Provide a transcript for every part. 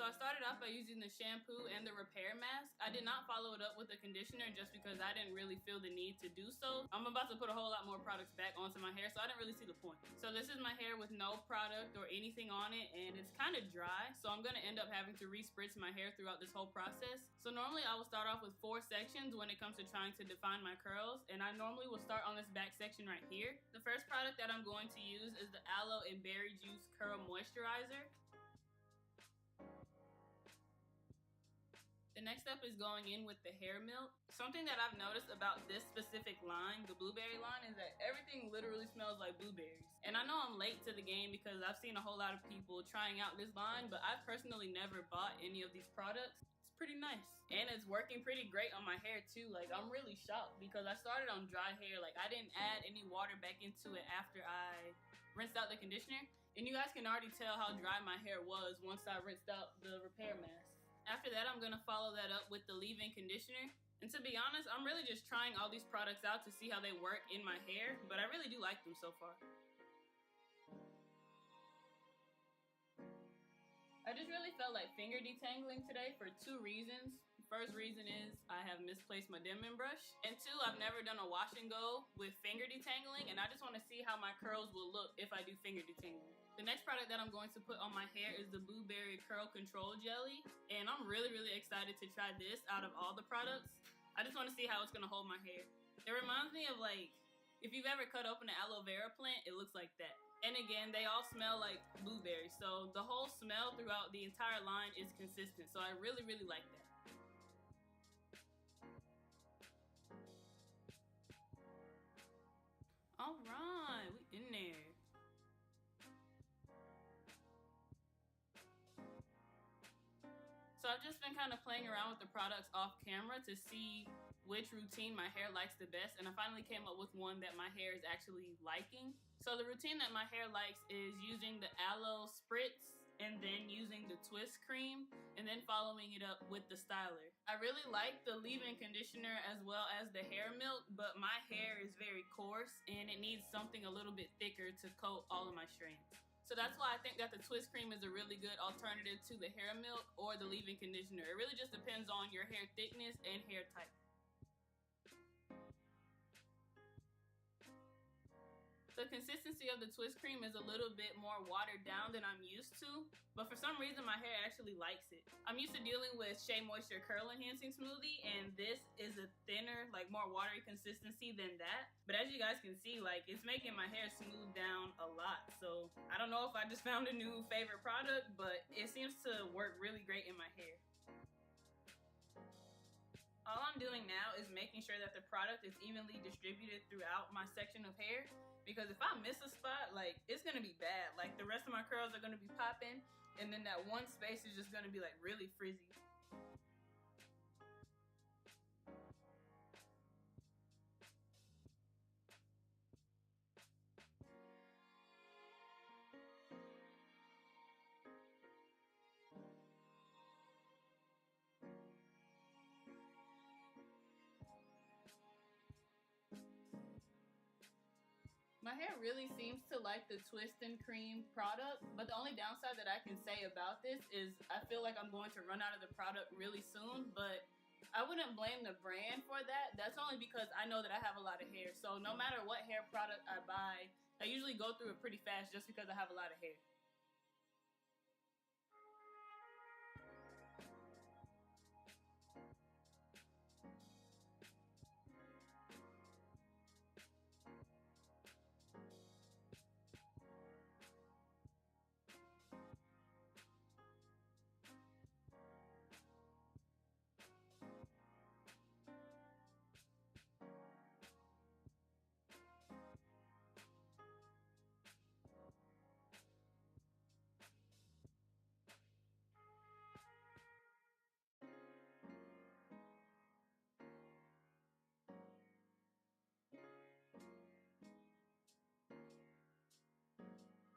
So I started off by using the shampoo and the repair mask. I did not follow it up with the conditioner just because I didn't really feel the need to do so. I'm about to put a whole lot more products back onto my hair, so I didn't really see the point. So this is my hair with no product or anything on it, and it's kind of dry, so I'm gonna end up having to re-spritz my hair throughout this whole process. So normally I will start off with 4 sections when it comes to trying to define my curls, and I normally will start on this back section right here. The first product that I'm going to use is the Aloe and Berry Juice Curl Moisturizer. The next step is going in with the hair milk. Something that I've noticed about this specific line, the blueberry line, is that everything literally smells like blueberries. And I know I'm late to the game because I've seen a whole lot of people trying out this line, but I've personally never bought any of these products. It's pretty nice. And it's working pretty great on my hair too. Like, I'm really shocked because I started on dry hair. Like, I didn't add any water back into it after I rinsed out the conditioner. And you guys can already tell how dry my hair was once I rinsed out the repair mask. After that, I'm gonna follow that up with the leave-in conditioner. And to be honest, I'm really just trying all these products out to see how they work in my hair, but I really do like them so far. I just really felt like finger detangling today for 2 reasons. The first reason is I have misplaced my Denman brush. And 2, I've never done a wash and go with finger detangling, and I just want to see how my curls will look if I do finger detangling. The next product that I'm going to put on my hair is the Blueberry Curl Control Jelly, and I'm really excited to try this out of all the products. I just want to see how it's going to hold my hair. It reminds me of, like, if you've ever cut open an aloe vera plant, it looks like that. And again, they all smell like blueberries, so the whole smell throughout the entire line is consistent, so I really like that. Alright, we in there. So I've just been kind of playing around with the products off camera to see which routine my hair likes the best, and I finally came up with one that my hair is actually liking. So the routine that my hair likes is using the aloe spritz and then using the twist cream and then following it up with the styler. I really like the leave-in conditioner as well as the hair milk, but my hair is very coarse and it needs something a little bit thicker to coat all of my strands. So that's why I think that the twist cream is a really good alternative to the hair milk or the leave-in conditioner. It really just depends on your hair thickness and hair type. The consistency of the twist cream is a little bit more watered down than I'm used to, but for some reason my hair actually likes it. I'm used to dealing with Shea Moisture Curl Enhancing Smoothie, and this is a thinner, like more watery consistency than that. But as you guys can see, like, it's making my hair smooth down a lot. So I don't know if I just found a new favorite product, but it seems to work really great in my hair. All I'm doing now is making sure that the product is evenly distributed throughout my section of hair, because if I miss a spot, like, it's gonna be bad. Like, the rest of my curls are gonna be popping, and then that one space is just gonna be like really frizzy. My hair really seems to like the Twist and Cream product, but the only downside that I can say about this is I feel like I'm going to run out of the product really soon, but I wouldn't blame the brand for that. That's only because I know that I have a lot of hair. So no matter what hair product I buy, I usually go through it pretty fast just because I have a lot of hair.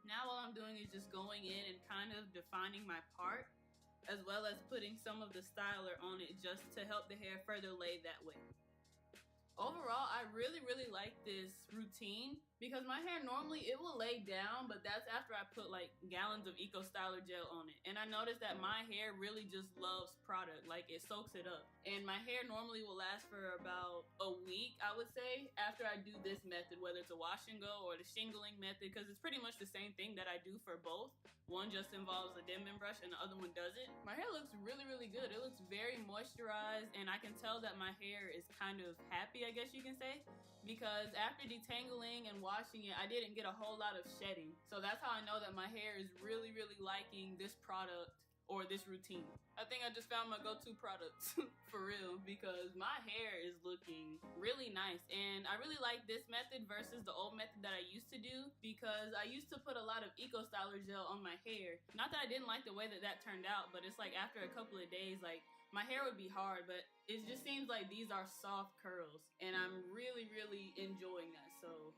Now all I'm doing is just going in and kind of defining my part, as well as putting some of the styler on it just to help the hair further lay that way. Overall, I really like this routine because my hair normally it will lay down, but that's after I put like gallons of Eco Styler gel on it. And I noticed that my hair really just loves product, like it soaks it up. And my hair normally will last for about a week, I would say, after I do this method, whether it's a wash and go or the shingling method, because it's pretty much the same thing that I do for both. One just involves a Denman brush and the other one doesn't. My hair looks really good. It looks very moisturized, and I can tell that my hair is kind of happy, I guess you can say, because after detangling and washing it, I didn't get a whole lot of shedding. So that's how I know that my hair is really liking this product or this routine. I think I just found my go-to products for real, because my hair is looking really nice. And I really like this method versus the old method that I used to do, because I used to put a lot of Eco Styler gel on my hair. Not that I didn't like the way that that turned out, but it's like after a couple of days, like my hair would be hard, but it just seems like these are soft curls, and I'm really enjoying that. So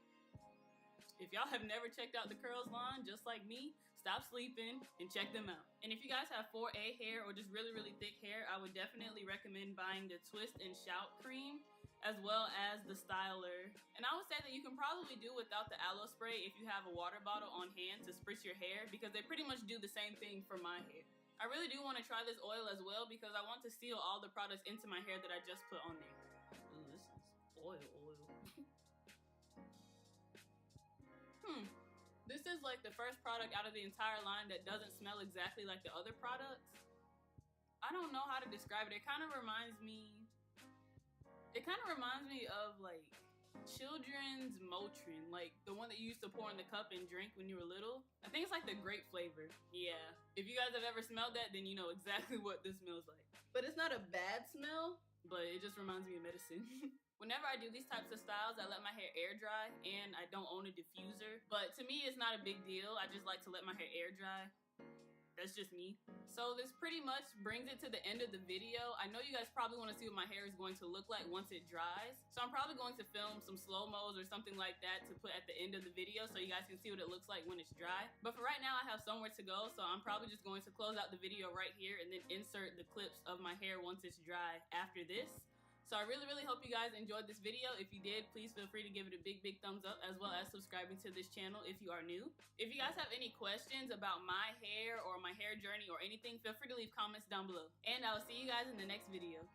if y'all have never checked out the Curls line, just like me, stop sleeping and check them out. And if you guys have 4A hair or just really thick hair, I would definitely recommend buying the Twist and Shout Creme, as well as the styler. And I would say that you can probably do without the aloe spray if you have a water bottle on hand to spritz your hair, because they pretty much do the same thing for my hair. I really do want to try this oil as well, because I want to seal all the products into my hair that I just put on there. Ooh, this is oil. This is like the first product out of the entire line that doesn't smell exactly like the other products. I don't know how to describe it. It kind of reminds me of like children's Motrin, like the one that you used to pour in the cup and drink when you were little. I think it's like the grape flavor. Yeah. If you guys have ever smelled that, then you know exactly what this smells like. But it's not a bad smell, but it just reminds me of medicine. Whenever I do these types of styles, I let my hair air dry, and I don't own a diffuser. But to me, it's not a big deal. I just like to let my hair air dry. That's just me. So this pretty much brings it to the end of the video. I know you guys probably want to see what my hair is going to look like once it dries. So I'm probably going to film some slow-mos or something like that to put at the end of the video so you guys can see what it looks like when it's dry. But for right now, I have somewhere to go, so I'm probably just going to close out the video right here and then insert the clips of my hair once it's dry after this. So I really hope you guys enjoyed this video. If you did, please feel free to give it a big thumbs up, as well as subscribing to this channel if you are new. If you guys have any questions about my hair or my hair journey or anything, feel free to leave comments down below. And I'll see you guys in the next video.